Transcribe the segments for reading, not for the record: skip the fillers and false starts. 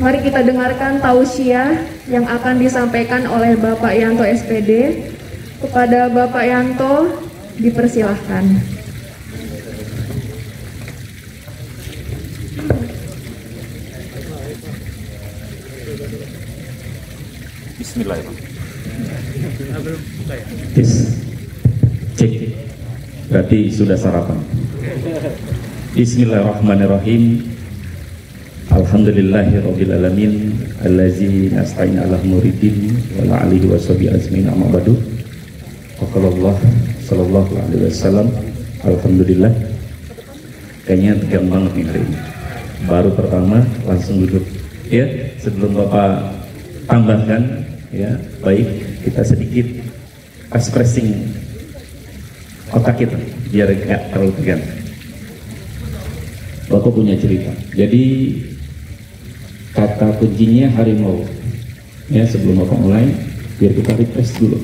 Mari kita dengarkan tausiah yang akan disampaikan oleh Bapak Yanto SPD. Kepada Bapak Yanto, dipersilahkan. Bismillahirrahmanirrahim. Cek. Berarti sudah sarapan. Bismillahirrahmanirrahim. Alhamdulillahirabbil alamin allazi nasta'in ala muridin wa ala alihi washabihi ajmain amma ba'du. Waqallallah sallallahu alaihi wasallam. Alhamdulillah. Kayaknya tegang banget nih hari ini. Baru pertama langsung duduk. Ya, sebelum Bapak tambahkan, ya, baik kita sedikit expressing otak kita biar gak terlalu tegang. Bapak punya cerita. Jadi kata kuncinya harimau. Ya, sebelum Bapak mulai, biar kita refresh dulu.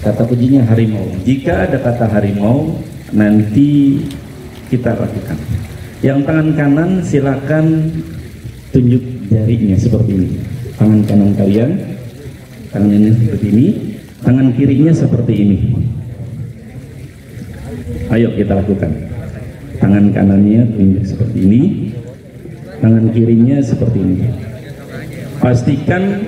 Kata kuncinya harimau. Jika ada kata harimau, nanti kita lakukan. Yang tangan kanan silakan tunjuk jarinya seperti ini. Tangan kanan kalian, tangannya seperti ini. Tangan kirinya seperti ini. Ayo kita lakukan. Tangan kanannya tunjuk seperti ini, tangan kirinya seperti ini. Pastikan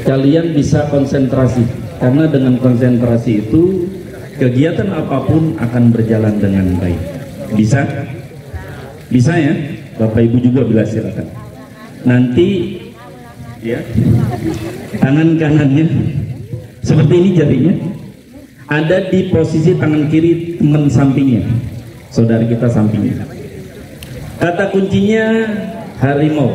kalian bisa konsentrasi, karena dengan konsentrasi itu kegiatan apapun akan berjalan dengan baik. Bisa? Bisa ya? Bapak Ibu juga bila silakan. Nanti ya, tangan kanannya seperti ini jarinya ada di posisi tangan kiri teman sampingnya, saudara kita sampingnya. Kata kuncinya harimau.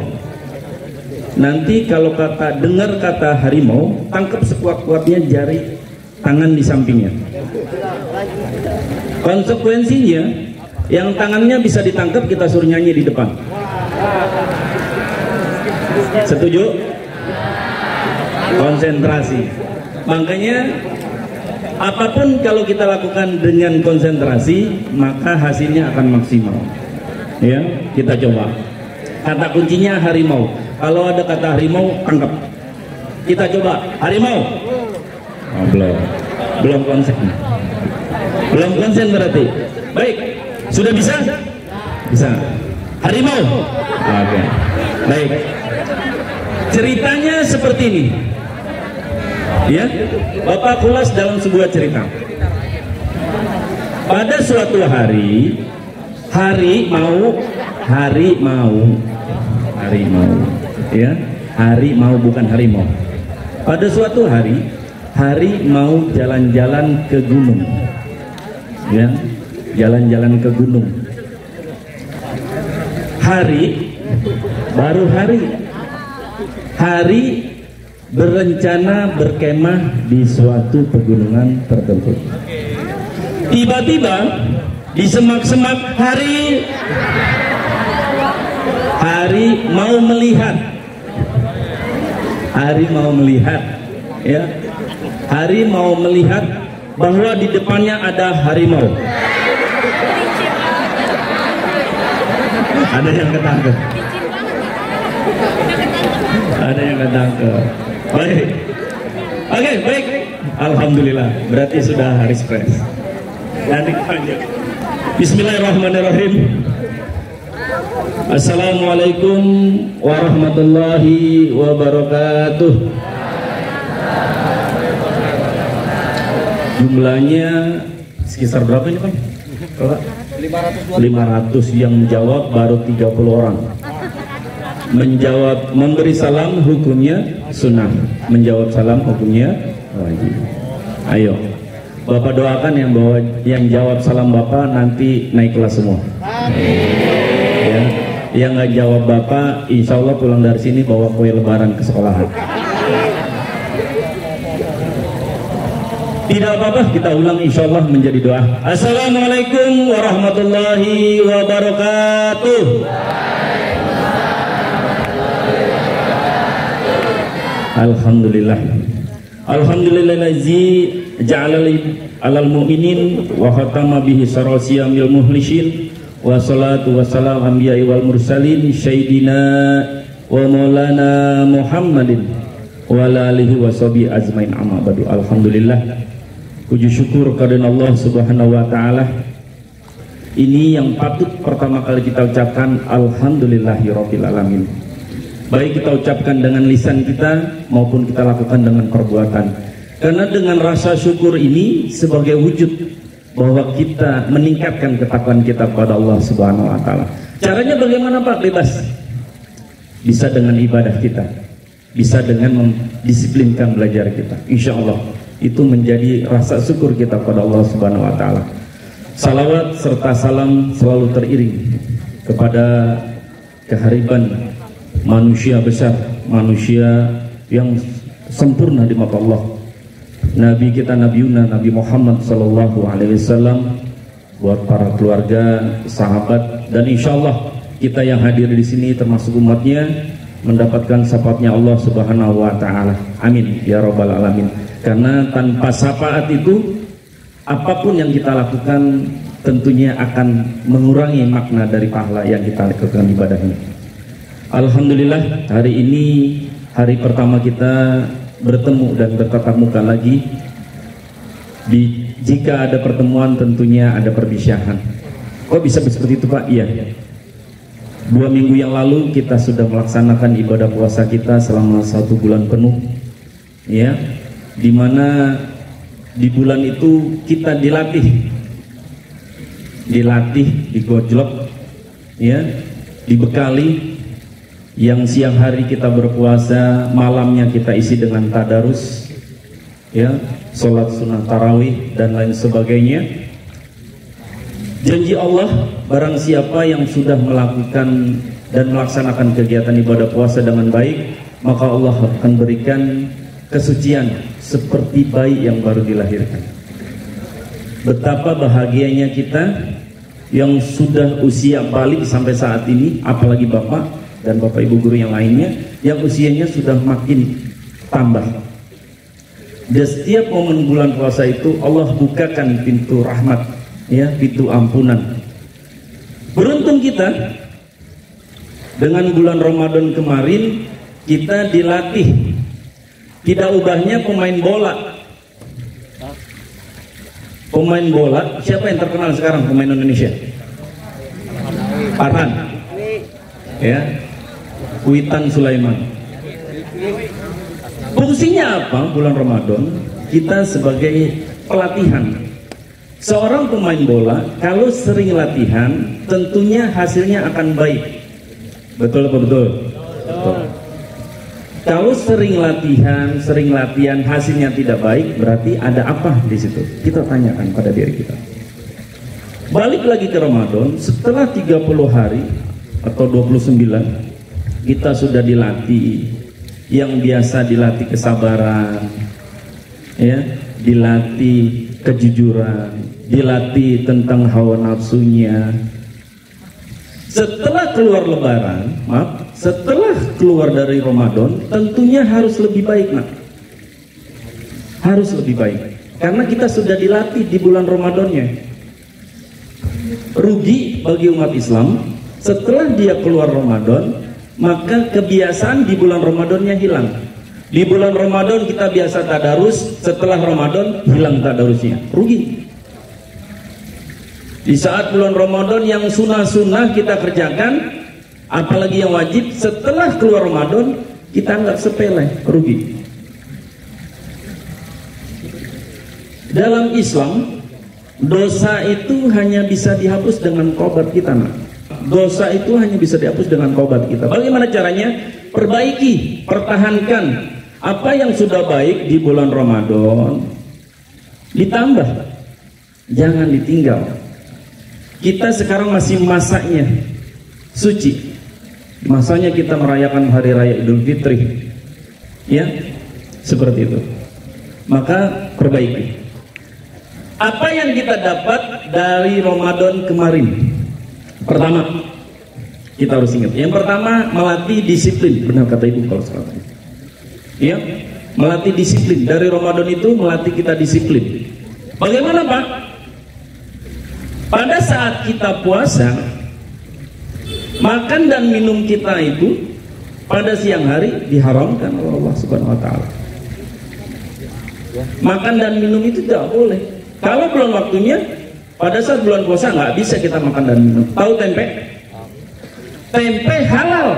Nanti kalau dengar kata harimau, tangkap sekuat-kuatnya jari tangan di sampingnya. Konsekuensinya, yang tangannya bisa ditangkap kita suruh nyanyi di depan. Setuju? Konsentrasi. Makanya apapun kalau kita lakukan dengan konsentrasi, maka hasilnya akan maksimal. Ya, kita coba. Kata kuncinya harimau. Kalau ada kata harimau, tangkap. Kita coba. Harimau. Oh, belum konsen. Belum konsen berarti. Baik. Sudah bisa? Bisa. Harimau. Oke. Baik. Ceritanya seperti ini. Ya, Bapak kulas dalam sebuah cerita. Pada suatu hari, harimau, ya, harimau bukan harimau. Pada suatu hari, harimau jalan-jalan ke gunung, ya, jalan-jalan ke gunung. Hari berencana berkemah di suatu pegunungan tertentu. Tiba-tiba di semak-semak hari mau melihat, ya, hari mau melihat bahwa di depannya ada harimau. Ada yang ketangkep. Ada yang ketangkep. Baik. Oke, baik. Alhamdulillah. Berarti sudah hari stres. Nanti lanjut. Bismillahirrahmanirrahim. Assalamualaikum warahmatullahi wabarakatuh. Jumlahnya sekitar berapa ini, Pak? 500 yang menjawab baru 30 orang. Menjawab memberi salam hukumnya sunnah, menjawab salam hukumnya wajib. Ayo, Bapak doakan yang jawab salam Bapak nanti naik kelas semua. Ya, yang nggak jawab Bapak, insya Allah pulang dari sini bawa kue lebaran ke sekolahan. Tidak apa-apa, kita ulang insya Allah menjadi doa. Assalamualaikum warahmatullahi wabarakatuh. Alhamdulillah. Alhamdulillahillazi ja'ala alal mu'minin wa khatama bihi sarasiyamil muhlishin wassalatu wassalamu anbiya'i wal mursalin sayyidina wa maulana Muhammadin wa ala alihi wa sahbihi ajmain amma ba'du. Alhamdulillah, puji syukur kepada Allah Subhanahu wa taala. Ini yang patut pertama kali kita ucapkan, alhamdulillahirabbil alamin. Baik kita ucapkan dengan lisan kita maupun kita lakukan dengan perbuatan. Karena dengan rasa syukur ini sebagai wujud bahwa kita meningkatkan ketakwaan kita kepada Allah Subhanahu wa taala. Caranya bagaimana, Pak? Bebas. Bisa dengan ibadah kita, bisa dengan mendisiplinkan belajar kita. Insya Allah itu menjadi rasa syukur kita kepada Allah Subhanahu wa taala. Salawat serta salam selalu teriring kepada kehariban manusia besar, manusia yang sempurna di mata Allah, Nabi kita Nabi Muhammad sallallahu alaihi wasallam, buat para keluarga, sahabat, dan insya Allah kita yang hadir di sini termasuk umatnya mendapatkan syafaatnya Allah Subhanahu wa taala. Amin ya rabbal alamin. Karena tanpa syafaat itu apapun yang kita lakukan tentunya akan mengurangi makna dari pahala yang kita lakukan ibadahnya. Alhamdulillah, hari ini hari pertama kita bertemu dan bertatap muka lagi. Jika ada pertemuan tentunya ada perpisahan. Kok bisa seperti itu, Pak? Iya. 2 minggu yang lalu kita sudah melaksanakan ibadah puasa kita selama 1 bulan penuh, ya, dimana di bulan itu kita dilatih, digojlok, ya, dibekali. Yang siang hari kita berpuasa, malamnya kita isi dengan tadarus, ya, sholat sunnah tarawih dan lain sebagainya. Janji Allah, barang siapa yang sudah melakukan dan melaksanakan kegiatan ibadah puasa dengan baik, maka Allah akan berikan kesucian seperti bayi yang baru dilahirkan. Betapa bahagianya kita yang sudah usia balik sampai saat ini, apalagi Bapak dan Bapak Ibu guru yang lainnya yang usianya sudah makin tambah. Dan setiap momen bulan puasa itu Allah bukakan pintu rahmat, ya, pintu ampunan. Beruntung kita dengan bulan Ramadan kemarin kita dilatih. Tidak ubahnya pemain bola. Pemain bola, siapa yang terkenal sekarang pemain Indonesia? Farhan, ya, Witan Sulaiman. Fungsinya apa bulan Ramadan? Kita sebagai pelatihan. Seorang pemain bola kalau sering latihan tentunya hasilnya akan baik. Betul apa betul? Betul. Kalau sering latihan hasilnya tidak baik, berarti ada apa di situ? Kita tanyakan pada diri kita. Balik lagi ke Ramadan, setelah 30 hari atau 29 kita sudah dilatih, yang biasa dilatih kesabaran, ya, dilatih kejujuran, dilatih tentang hawa nafsunya. Setelah keluar Lebaran, setelah keluar dari Ramadan, tentunya harus lebih baik, Nak. Harus lebih baik, karena kita sudah dilatih di bulan Ramadannya. Rugi bagi umat Islam, setelah dia keluar Ramadan, maka kebiasaan di bulan Ramadannya hilang. Di bulan Ramadan kita biasa tadarus, setelah Ramadan hilang tadarusnya, rugi. Di saat bulan Ramadan yang sunnah-sunnah kita kerjakan, apalagi yang wajib, setelah keluar Ramadan kita anggap sepele, rugi. Dalam Islam, dosa itu hanya bisa dihapus dengan taubat kita, Nak. Dosa itu hanya bisa dihapus dengan taubat kita. Bagaimana caranya? Perbaiki, pertahankan apa yang sudah baik di bulan Ramadan, ditambah, jangan ditinggal. Kita sekarang masih masanya suci, masanya kita merayakan hari raya Idul Fitri, ya, seperti itu. Maka perbaiki apa yang kita dapat dari Ramadan kemarin. Pertama, kita harus ingat, yang pertama melatih disiplin. Benar kata Ibu kalau sekarang, ya, melatih disiplin. Dari Ramadan itu melatih kita disiplin. Bagaimana, Pak? Pada saat kita puasa, Makan dan minum kita itu pada siang hari diharamkan oleh Allah Subhanahu wa taala. Makan dan minum itu tidak boleh. Kalau belum waktunya, pada saat bulan puasa nggak bisa kita makan dan minum. Tahu tempe? Tempe halal.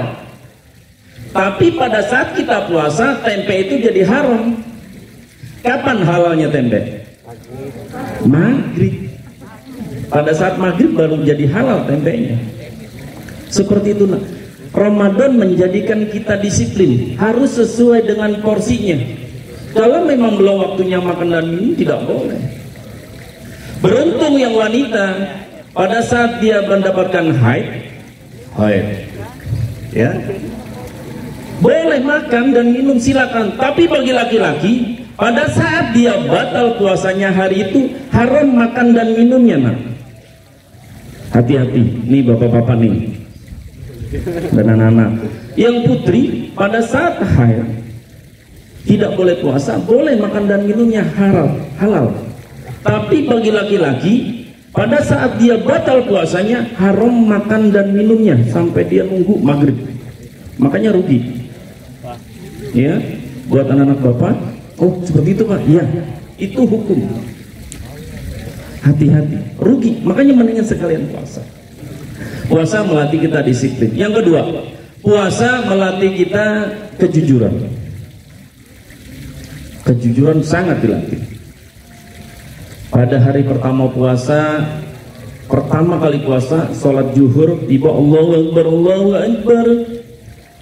Tapi pada saat kita puasa, tempe itu jadi haram. Kapan halalnya tempe? Maghrib. Pada saat maghrib baru jadi halal tempenya. Seperti itu. Nah, Ramadan menjadikan kita disiplin, harus sesuai dengan porsinya. Kalau memang belum waktunya makan dan minum, tidak boleh. Beruntung yang wanita pada saat dia mendapatkan haid, ya, boleh makan dan minum silakan. Tapi bagi laki-laki, pada saat dia batal puasanya hari itu haram makan dan minumnya. Nah, hati-hati, nih bapak-bapak nih dan anak-anak. Yang putri pada saat haid tidak boleh puasa, boleh makan dan minumnya halal. Tapi bagi laki-laki pada saat dia batal puasanya haram makan dan minumnya sampai dia nunggu maghrib. Makanya rugi. Ya, buat anak-anak bapak, oh seperti itu Pak. Ya, itu hukum. Hati-hati, rugi. Makanya mendingan sekalian puasa. Puasa melatih kita disiplin. Yang kedua, puasa melatih kita kejujuran. Kejujuran sangat dilatih. Pada hari pertama puasa, pertama kali puasa, sholat zuhur, tiba Allahu Akbar,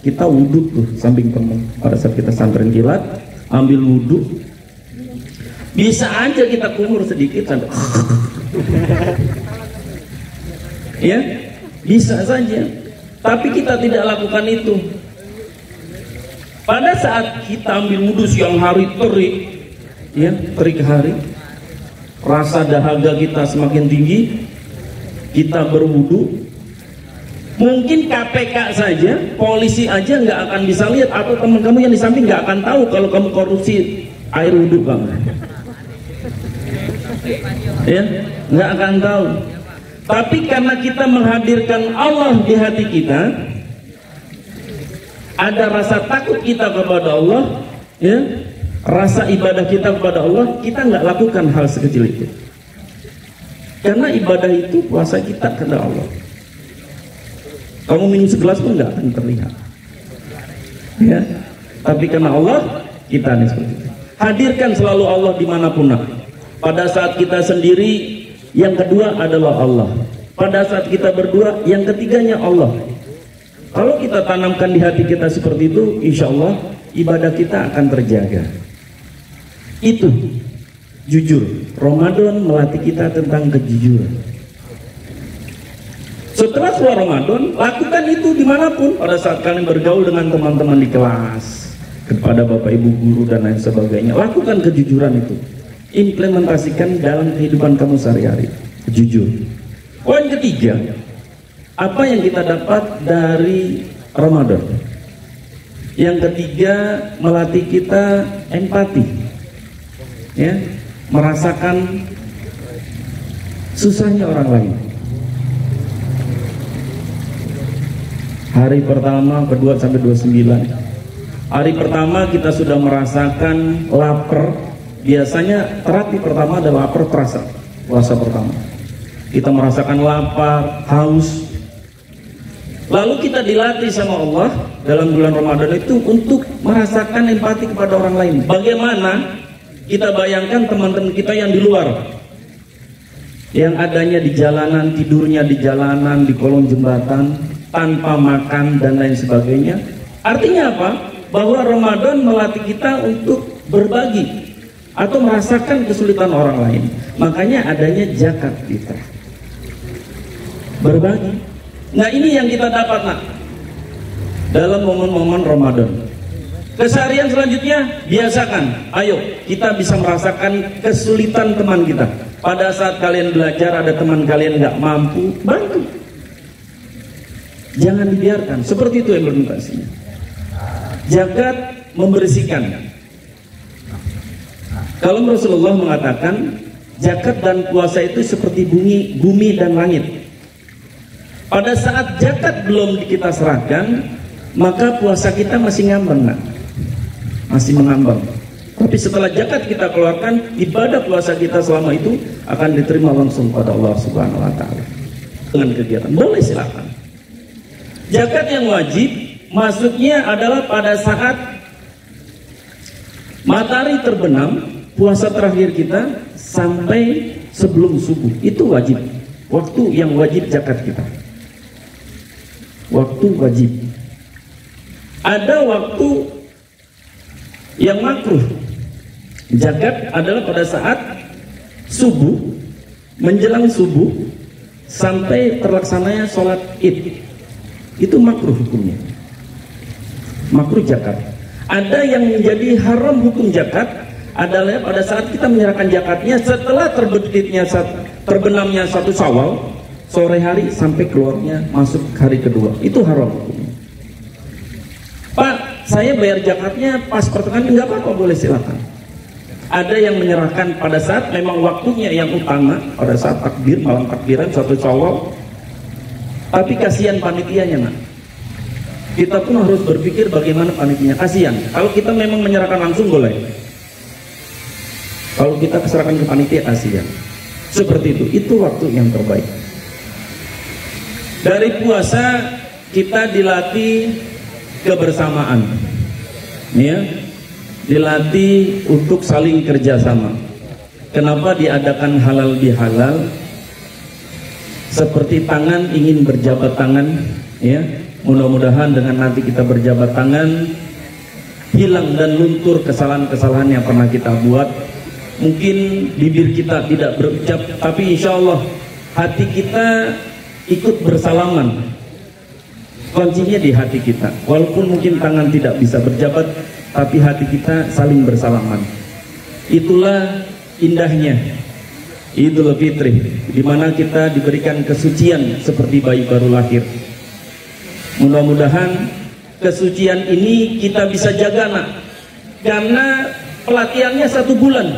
kita wudhu tuh samping teman. Pada saat kita santren kilat, ambil wudhu, bisa aja kita kumur sedikit sampai ya, bisa saja. Tapi kita tidak lakukan itu. Pada saat kita ambil wudhu siang hari terik, ya, terik hari, rasa dahaga kita semakin tinggi, kita berwudu, mungkin KPK saja, polisi aja nggak akan bisa lihat, atau teman kamu yang di samping nggak akan tahu kalau kamu korupsi air wudhu kamu, ya, nggak akan tahu. Tapi karena kita menghadirkan Allah di hati kita, ada rasa takut kita kepada Allah, ya, rasa ibadah kita kepada Allah, kita nggak lakukan hal sekecil itu. Karena ibadah itu puasa kita kepada Allah. Kamu minum segelas pun nggak akan terlihat, ya. Tapi karena Allah, kita nih seperti itu. Hadirkan selalu Allah dimanapun. Pada saat kita sendiri, yang kedua adalah Allah. Pada saat kita berdua, yang ketiganya Allah. Kalau kita tanamkan di hati kita seperti itu, insya Allah ibadah kita akan terjaga. Itu jujur. Ramadan melatih kita tentang kejujuran. Setelah keluar Ramadan, lakukan itu dimanapun. Pada saat kalian bergaul dengan teman-teman di kelas, kepada bapak ibu guru dan lain sebagainya, lakukan kejujuran itu. Implementasikan dalam kehidupan kamu sehari-hari. Jujur. Poin ketiga, apa yang kita dapat dari Ramadan? Yang ketiga, melatih kita empati, ya, merasakan susahnya orang lain. Hari pertama, kedua sampai 29. Hari pertama kita sudah merasakan lapar. Biasanya terapi pertama adalah lapar terasa. Puasa pertama kita merasakan lapar, haus. Lalu kita dilatih sama Allah dalam bulan Ramadan itu untuk merasakan empati kepada orang lain. Bagaimana? Kita bayangkan teman-teman kita yang di luar, yang adanya di jalanan, tidurnya di jalanan, di kolong jembatan, tanpa makan dan lain sebagainya. Artinya apa? Bahwa Ramadan melatih kita untuk berbagi atau merasakan kesulitan orang lain. Makanya adanya zakat fitrah, berbagi. Nah, ini yang kita dapat dalam momen-momen Ramadan. Keseharian selanjutnya biasakan, ayo kita bisa merasakan kesulitan teman kita. Pada saat kalian belajar ada teman kalian nggak mampu, bantu. Jangan dibiarkan. Seperti itu implementasinya. Zakat membersihkan. Kalau Rasulullah mengatakan zakat dan puasa itu seperti bumi dan langit. Pada saat zakat belum kita serahkan, maka puasa kita masih ngambang, masih mengambang. Tapi setelah zakat kita keluarkan, ibadah puasa kita selama itu akan diterima langsung pada Allah Subhanahu wa Ta'ala. Dengan kegiatan, boleh silakan. Zakat yang wajib masuknya adalah pada saat matahari terbenam, puasa terakhir kita sampai sebelum subuh. Itu wajib. Waktu yang wajib zakat kita. Waktu wajib. Ada waktu yang makruh. Zakat adalah pada saat subuh, menjelang subuh sampai terlaksananya sholat id. Itu makruh hukumnya. Makruh zakat. Ada yang menjadi haram hukum zakat adalah pada saat kita menyerahkan zakatnya setelah terbenamnya satu Syawal, sore hari sampai keluarnya masuk hari kedua. Itu haram hukumnya. Pak, saya bayar zakatnya pas pertengahan, enggak apa-apa, boleh silakan. Ada yang menyerahkan pada saat memang waktunya yang utama, pada saat takbir, malam takbiran satu Syawal. Tapi kasihan panitianya, nak. Kita pun harus berpikir bagaimana panitianya. Kasihan. Kalau kita memang menyerahkan langsung boleh. Kalau kita serahkan ke panitia, kasihan. Seperti itu. Itu waktu yang terbaik. Dari puasa kita dilatih kebersamaan, ya, dilatih untuk saling kerjasama. Kenapa diadakan halal bihalal? Seperti tangan ingin berjabat tangan, ya. Mudah-mudahan dengan nanti kita berjabat tangan, hilang dan luntur kesalahan-kesalahan yang pernah kita buat. Mungkin bibir kita tidak berucap, tapi insya Allah hati kita ikut bersalaman. Kuncinya di hati kita. Walaupun mungkin tangan tidak bisa berjabat, tapi hati kita saling bersalaman. Itulah indahnya Idul Fitri, di mana kita diberikan kesucian seperti bayi baru lahir. Mudah-mudahan kesucian ini kita bisa jaga, nak. Karena pelatihannya 1 bulan.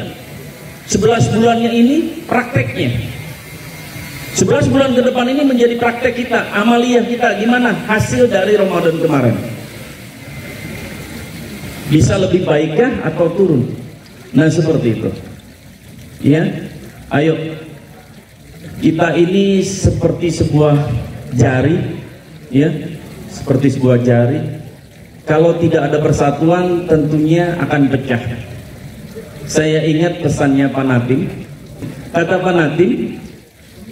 11 bulannya ini prakteknya. 11 bulan ke depan ini menjadi praktek kita, amaliyah kita, gimana hasil dari Ramadan kemarin. Bisa lebih baikkah atau turun? Nah, seperti itu. Ya, ayo. Kita ini seperti sebuah jari, ya, seperti sebuah jari. Kalau tidak ada persatuan, tentunya akan pecah. Saya ingat pesannya Pak Nadim. Kata Pak Nadim,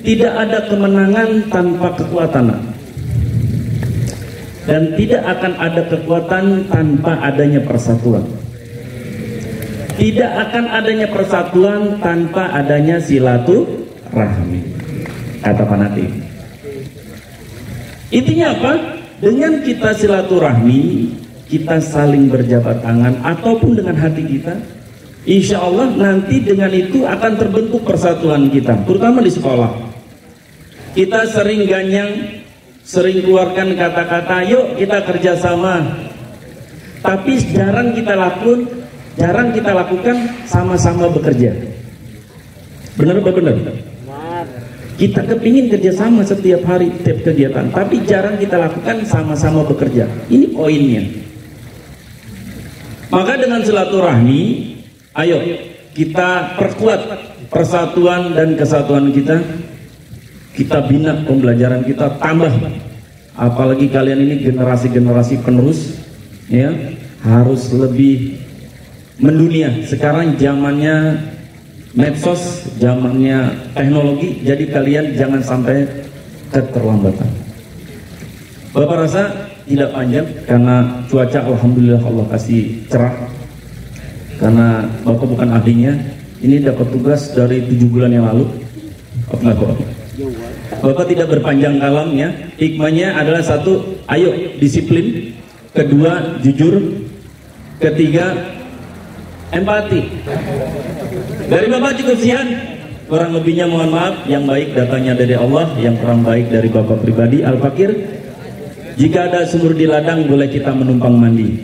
tidak ada kemenangan tanpa kekuatan, dan tidak akan ada kekuatan tanpa adanya persatuan. Tidak akan adanya persatuan tanpa adanya silaturahmi, kata Pak Nadim. Intinya apa? Dengan kita silaturahmi, kita saling berjabat tangan ataupun dengan hati kita, insya Allah nanti dengan itu akan terbentuk persatuan kita, terutama di sekolah. Kita sering ganyang, sering keluarkan kata-kata, yuk kita kerjasama. Tapi jarang kita lakukan sama-sama bekerja. Benar apa benar? Kita kepingin kerjasama setiap hari, setiap kegiatan, tapi jarang kita lakukan sama-sama bekerja. Ini poinnya. Maka dengan silaturahmi, ayo kita perkuat persatuan dan kesatuan kita. Kita bina pembelajaran kita, tambah. Apalagi kalian ini generasi-generasi penerus, ya, harus lebih mendunia. Sekarang zamannya medsos, zamannya teknologi, jadi kalian jangan sampai keterlambatan. Bapak rasa tidak panjang karena cuaca alhamdulillah Allah kasih cerah. Karena Bapak bukan ahlinya, ini dapat tugas dari 7 bulan yang lalu. Bapak tidak berpanjang kalam, ya. Hikmahnya adalah 1, ayo disiplin. 2, jujur. 3, empati. Dari Bapak cukup sekian. Kurang lebihnya mohon maaf. Yang baik datangnya dari Allah, yang kurang baik dari Bapak pribadi. Al-Fakir, jika ada sumur di ladang boleh kita menumpang mandi.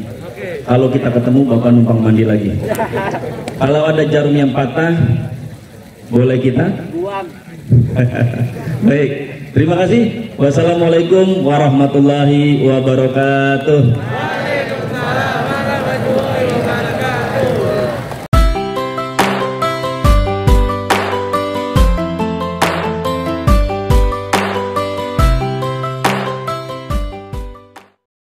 Kalau kita ketemu Bapak numpang mandi lagi. Kalau ada jarum yang patah, Boleh kita? Baik, terima kasih. Wassalamualaikum warahmatullahi wabarakatuh.